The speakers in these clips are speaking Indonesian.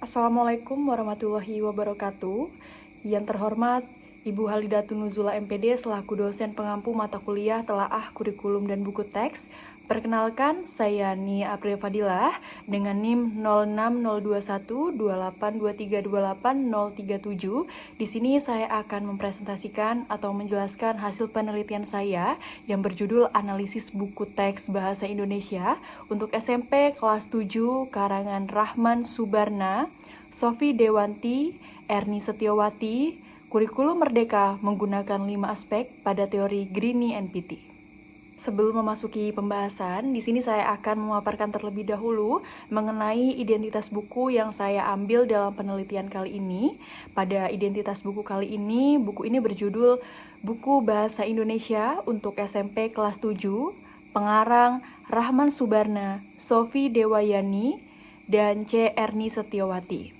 Assalamualaikum warahmatullahi wabarakatuh. Yang terhormat, Ibu Halidatun Nuzula MPD selaku dosen pengampu mata kuliah telaah kurikulum dan buku teks. Perkenalkan, saya Nia April Fadilah dengan NIM 06021282328037. Di sini saya akan mempresentasikan atau menjelaskan hasil penelitian saya yang berjudul Analisis Buku Teks Bahasa Indonesia untuk SMP kelas 7 karangan Rahman Subarna, Sofi Dewanti, Erni Setiawati, Kurikulum Merdeka menggunakan 5 aspek pada teori Greene NPT. Sebelum memasuki pembahasan, di sini saya akan memaparkan terlebih dahulu mengenai identitas buku yang saya ambil dalam penelitian kali ini. Pada identitas buku kali ini, buku ini berjudul Buku Bahasa Indonesia untuk SMP kelas 7, pengarang Rahman Subarna, Sofi Dewayani, dan C. Erni Setiawati.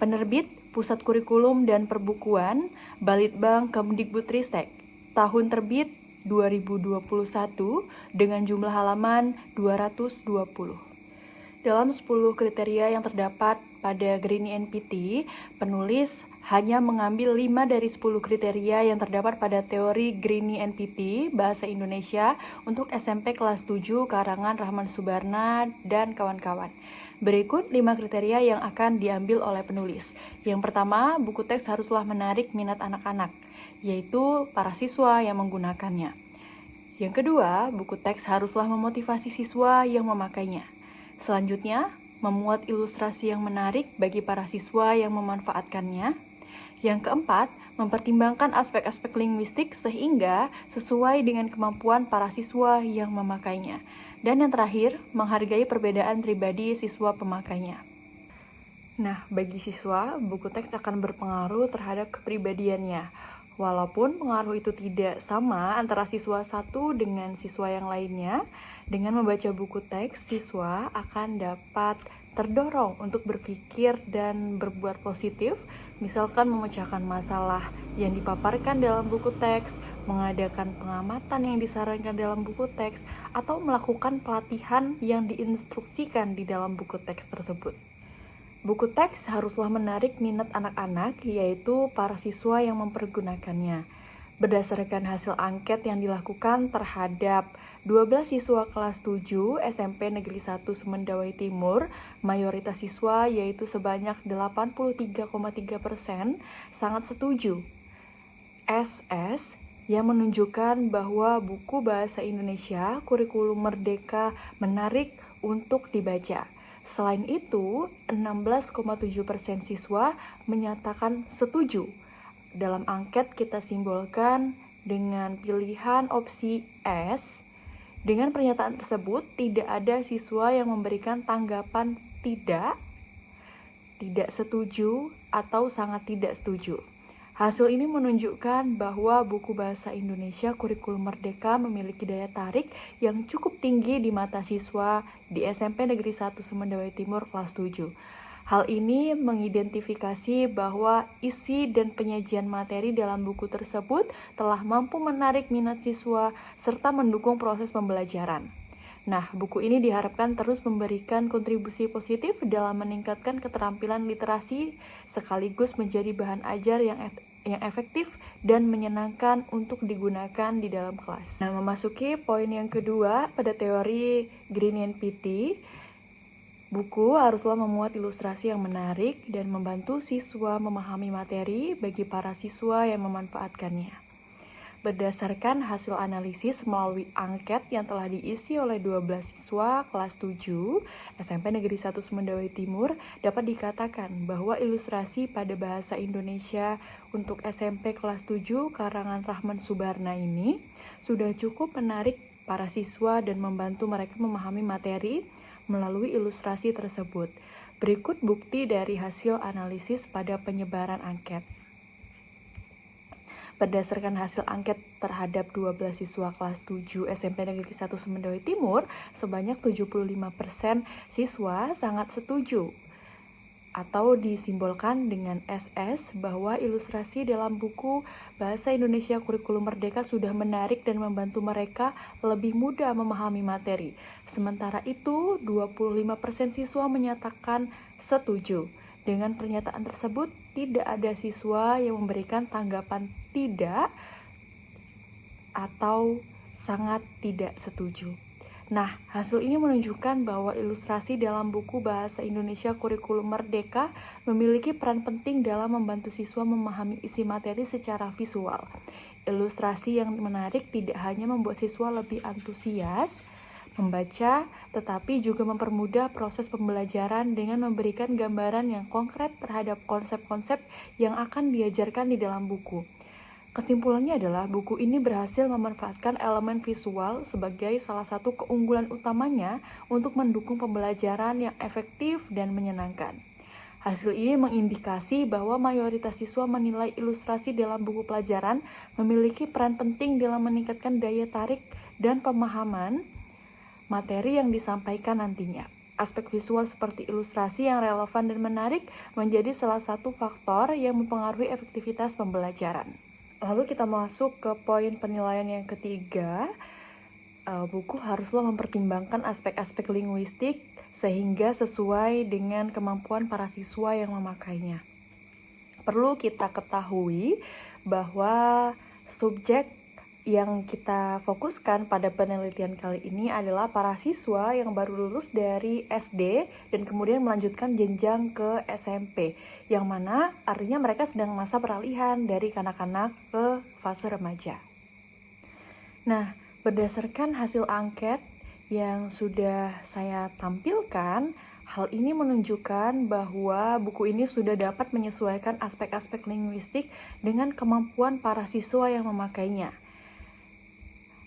Penerbit Pusat Kurikulum dan Perbukuan, Balitbang Kemdikbudristek. Tahun terbit 2021 dengan jumlah halaman 220. Dalam 10 kriteria yang terdapat pada Greene NPT, penulis hanya mengambil 5 dari 10 kriteria yang terdapat pada teori Greene NPT Bahasa Indonesia untuk SMP kelas 7 karangan Rahman Subarna dan kawan-kawan. Berikut 5 kriteria yang akan diambil oleh penulis. Yang pertama, buku teks haruslah menarik minat anak-anak, yaitu para siswa yang menggunakannya. Yang kedua, buku teks haruslah memotivasi siswa yang memakainya. Selanjutnya, memuat ilustrasi yang menarik bagi para siswa yang memanfaatkannya. Yang keempat, mempertimbangkan aspek-aspek linguistik sehingga sesuai dengan kemampuan para siswa yang memakainya. Dan yang terakhir, menghargai perbedaan pribadi siswa pemakainya. Nah, bagi siswa, buku teks akan berpengaruh terhadap kepribadiannya. Walaupun pengaruh itu tidak sama antara siswa satu dengan siswa yang lainnya, dengan membaca buku teks, siswa akan dapat terdorong untuk berpikir dan berbuat positif, misalkan memecahkan masalah yang dipaparkan dalam buku teks, mengadakan pengamatan yang disarankan dalam buku teks, atau melakukan pelatihan yang diinstruksikan di dalam buku teks tersebut. Buku teks haruslah menarik minat anak-anak, yaitu para siswa yang mempergunakannya. Berdasarkan hasil angket yang dilakukan terhadap 12 siswa kelas 7 SMP Negeri 1 Semendawai Timur, mayoritas siswa yaitu sebanyak 83,3% sangat setuju. SS yang menunjukkan bahwa buku Bahasa Indonesia Kurikulum Merdeka menarik untuk dibaca. Selain itu, 16,7% siswa menyatakan setuju. Dalam angket kita simbolkan dengan pilihan opsi S. Dengan pernyataan tersebut, tidak ada siswa yang memberikan tanggapan tidak setuju, atau sangat tidak setuju. Hasil ini menunjukkan bahwa buku Bahasa Indonesia Kurikulum Merdeka memiliki daya tarik yang cukup tinggi di mata siswa di SMP Negeri 1 Semendawai Timur kelas 7. Hal ini mengidentifikasi bahwa isi dan penyajian materi dalam buku tersebut telah mampu menarik minat siswa serta mendukung proses pembelajaran. Nah, buku ini diharapkan terus memberikan kontribusi positif dalam meningkatkan keterampilan literasi sekaligus menjadi bahan ajar yang efektif dan menyenangkan untuk digunakan di dalam kelas. Nah, memasuki poin yang kedua pada teori Greene NPT, buku haruslah memuat ilustrasi yang menarik dan membantu siswa memahami materi bagi para siswa yang memanfaatkannya. Berdasarkan hasil analisis melalui angket yang telah diisi oleh 12 siswa kelas 7 SMP Negeri 1 Semendawai Timur, dapat dikatakan bahwa ilustrasi pada bahasa Indonesia untuk SMP kelas 7 karangan Rahman Subarna ini sudah cukup menarik para siswa dan membantu mereka memahami materi melalui ilustrasi tersebut. Berikut bukti dari hasil analisis pada penyebaran angket. Berdasarkan hasil angket terhadap 12 siswa kelas 7 SMP Negeri 1 Semendawai Timur, sebanyak 75% siswa sangat setuju atau disimbolkan dengan SS bahwa ilustrasi dalam buku Bahasa Indonesia Kurikulum Merdeka sudah menarik dan membantu mereka lebih mudah memahami materi. Sementara itu, 25% siswa menyatakan setuju Dengan pernyataan tersebut, tidak ada siswa yang memberikan tanggapan tidak atau sangat tidak setuju. Nah, hasil ini menunjukkan bahwa ilustrasi dalam buku Bahasa Indonesia Kurikulum Merdeka memiliki peran penting dalam membantu siswa memahami isi materi secara visual. Ilustrasi yang menarik tidak hanya membuat siswa lebih antusias membaca, tetapi juga mempermudah proses pembelajaran dengan memberikan gambaran yang konkret terhadap konsep-konsep yang akan diajarkan di dalam buku. Kesimpulannya adalah buku ini berhasil memanfaatkan elemen visual sebagai salah satu keunggulan utamanya untuk mendukung pembelajaran yang efektif dan menyenangkan. Hasil ini mengindikasi bahwa mayoritas siswa menilai ilustrasi dalam buku pelajaran memiliki peran penting dalam meningkatkan daya tarik dan pemahaman materi yang disampaikan nantinya. Aspek visual seperti ilustrasi yang relevan dan menarik menjadi salah satu faktor yang mempengaruhi efektivitas pembelajaran. Lalu kita masuk ke poin penilaian yang ketiga. Buku haruslah mempertimbangkan aspek-aspek linguistik sehingga sesuai dengan kemampuan para siswa yang memakainya. Perlu kita ketahui bahwa subjek yang kita fokuskan pada penelitian kali ini adalah para siswa yang baru lulus dari SD dan kemudian melanjutkan jenjang ke SMP, yang mana artinya mereka sedang masa peralihan dari kanak-kanak ke fase remaja. Nah, berdasarkan hasil angket yang sudah saya tampilkan, hal ini menunjukkan bahwa buku ini sudah dapat menyesuaikan aspek-aspek linguistik dengan kemampuan para siswa yang memakainya.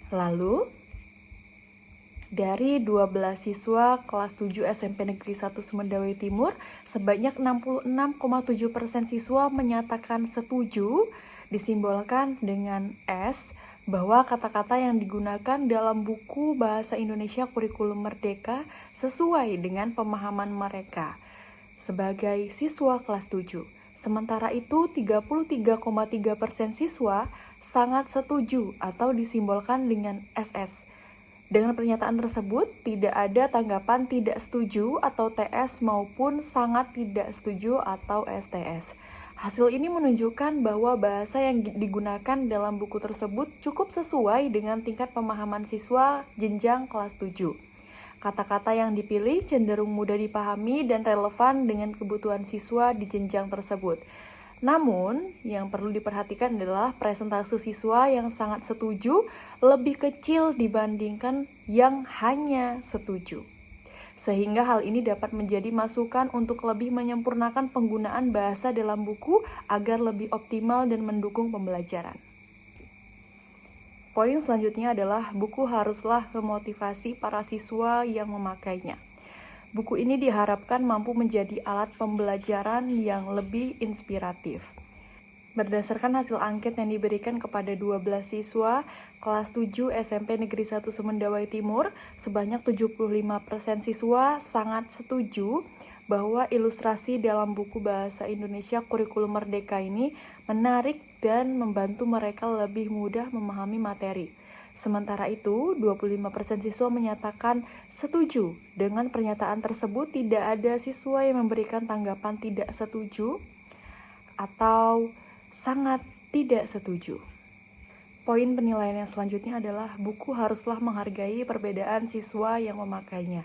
Lalu, dari 12 siswa kelas 7 SMP Negeri 1 Sumedawai Timur, sebanyak 66,7% siswa menyatakan setuju, disimbolkan dengan S, bahwa kata-kata yang digunakan dalam buku Bahasa Indonesia Kurikulum Merdeka sesuai dengan pemahaman mereka sebagai siswa kelas 7. Sementara itu, 33,3% siswa sangat setuju atau disimbolkan dengan SS. Dengan pernyataan tersebut, tidak ada tanggapan tidak setuju atau TS maupun sangat tidak setuju atau STS. Hasil ini menunjukkan bahwa bahasa yang digunakan dalam buku tersebut cukup sesuai dengan tingkat pemahaman siswa jenjang kelas 7. Kata-kata yang dipilih cenderung mudah dipahami dan relevan dengan kebutuhan siswa di jenjang tersebut. Namun, yang perlu diperhatikan adalah presentase siswa yang sangat setuju lebih kecil dibandingkan yang hanya setuju. Sehingga hal ini dapat menjadi masukan untuk lebih menyempurnakan penggunaan bahasa dalam buku agar lebih optimal dan mendukung pembelajaran. Poin selanjutnya adalah buku haruslah memotivasi para siswa yang memakainya. Buku ini diharapkan mampu menjadi alat pembelajaran yang lebih inspiratif. Berdasarkan hasil angket yang diberikan kepada 12 siswa kelas 7 SMP Negeri 1 Sumedawai Timur, sebanyak 75% siswa sangat setuju bahwa ilustrasi dalam buku Bahasa Indonesia Kurikulum Merdeka ini menarik dan membantu mereka lebih mudah memahami materi. Sementara itu, 25% siswa menyatakan setuju. Dengan pernyataan tersebut, tidak ada siswa yang memberikan tanggapan tidak setuju atau sangat tidak setuju. Poin penilaian yang selanjutnya adalah buku haruslah menghargai perbedaan siswa yang memakainya.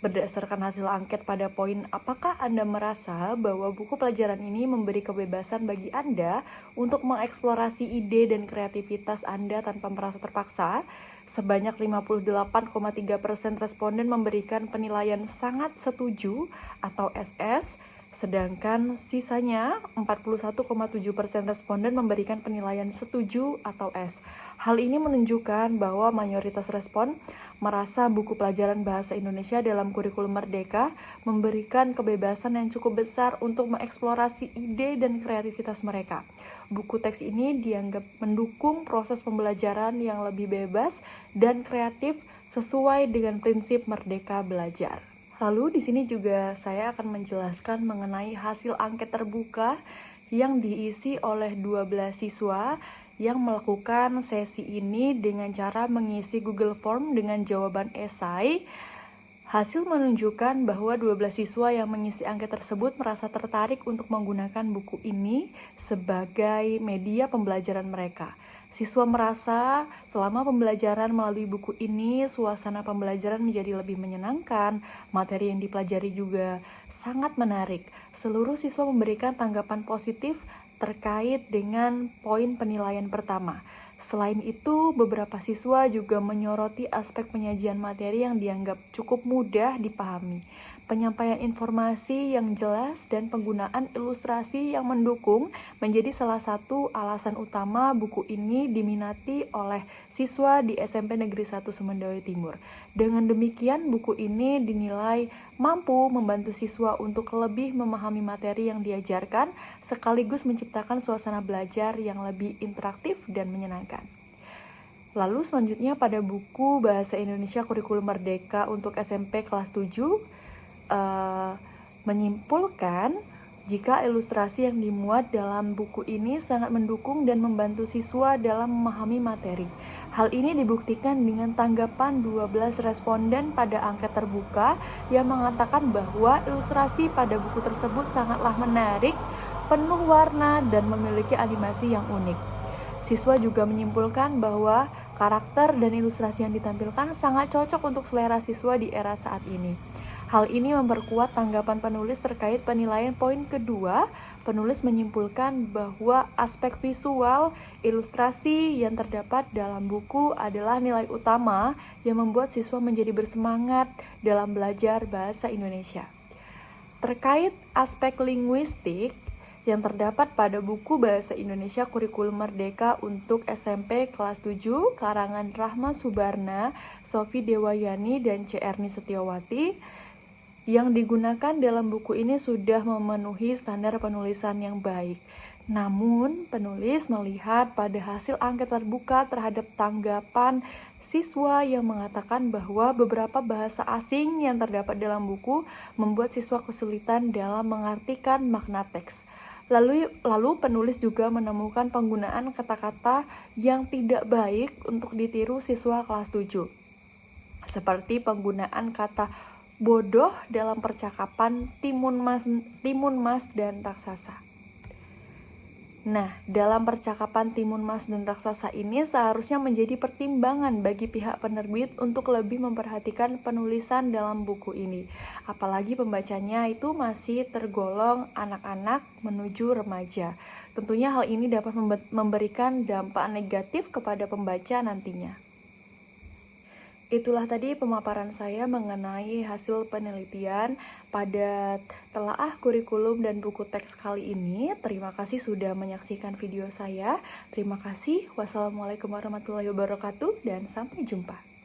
Berdasarkan hasil angket pada poin apakah Anda merasa bahwa buku pelajaran ini memberi kebebasan bagi Anda untuk mengeksplorasi ide dan kreativitas Anda tanpa merasa terpaksa, sebanyak 58,3% responden memberikan penilaian sangat setuju atau SS, sedangkan sisanya 41,7% responden memberikan penilaian setuju atau S. Hal ini menunjukkan bahwa mayoritas respon merasa buku pelajaran Bahasa Indonesia dalam Kurikulum Merdeka memberikan kebebasan yang cukup besar untuk mengeksplorasi ide dan kreativitas mereka. Buku teks ini dianggap mendukung proses pembelajaran yang lebih bebas dan kreatif sesuai dengan prinsip merdeka belajar. Lalu di sini juga saya akan menjelaskan mengenai hasil angket terbuka yang diisi oleh 12 siswa yang melakukan sesi ini dengan cara mengisi Google Form dengan jawaban esai. Hasil menunjukkan bahwa 12 siswa yang mengisi angket tersebut merasa tertarik untuk menggunakan buku ini sebagai media pembelajaran mereka. Siswa merasa selama pembelajaran melalui buku ini, suasana pembelajaran menjadi lebih menyenangkan, materi yang dipelajari juga sangat menarik. Seluruh siswa memberikan tanggapan positif terkait dengan poin penilaian pertama. Selain itu, beberapa siswa juga menyoroti aspek penyajian materi yang dianggap cukup mudah dipahami, penyampaian informasi yang jelas, dan penggunaan ilustrasi yang mendukung menjadi salah satu alasan utama buku ini diminati oleh siswa di SMP Negeri 1 Semendawi Timur. Dengan demikian, buku ini dinilai mampu membantu siswa untuk lebih memahami materi yang diajarkan, sekaligus menciptakan suasana belajar yang lebih interaktif dan menyenangkan. Lalu selanjutnya pada buku Bahasa Indonesia Kurikulum Merdeka untuk SMP kelas 7 menyimpulkan jika ilustrasi yang dimuat dalam buku ini sangat mendukung dan membantu siswa dalam memahami materi. Hal ini dibuktikan dengan tanggapan 12 responden pada angket terbuka yang mengatakan bahwa ilustrasi pada buku tersebut sangatlah menarik, penuh warna, dan memiliki animasi yang unik. Siswa juga menyimpulkan bahwa karakter dan ilustrasi yang ditampilkan sangat cocok untuk selera siswa di era saat ini. Hal ini memperkuat tanggapan penulis terkait penilaian poin kedua. Penulis menyimpulkan bahwa aspek visual ilustrasi yang terdapat dalam buku adalah nilai utama yang membuat siswa menjadi bersemangat dalam belajar bahasa Indonesia. Terkait aspek linguistik yang terdapat pada buku Bahasa Indonesia Kurikulum Merdeka untuk SMP kelas 7 karangan Rahma Subarna, Sofi Dewayani, dan C. Erni Setiawati yang digunakan dalam buku ini sudah memenuhi standar penulisan yang baik. Namun, penulis melihat pada hasil angket terbuka terhadap tanggapan siswa yang mengatakan bahwa beberapa bahasa asing yang terdapat dalam buku membuat siswa kesulitan dalam mengartikan makna teks. Lalu penulis juga menemukan penggunaan kata-kata yang tidak baik untuk ditiru siswa kelas 7. Seperti penggunaan kata bodoh dalam percakapan timun mas dan raksasa. Nah, dalam percakapan timun mas dan raksasa ini seharusnya menjadi pertimbangan bagi pihak penerbit untuk lebih memperhatikan penulisan dalam buku ini. Apalagi pembacanya itu masih tergolong anak-anak menuju remaja. Tentunya hal ini dapat memberikan dampak negatif kepada pembaca nantinya. Itulah tadi pemaparan saya mengenai hasil penelitian pada telaah kurikulum dan buku teks kali ini. Terima kasih sudah menyaksikan video saya. Terima kasih. Wassalamualaikum warahmatullahi wabarakatuh dan sampai jumpa.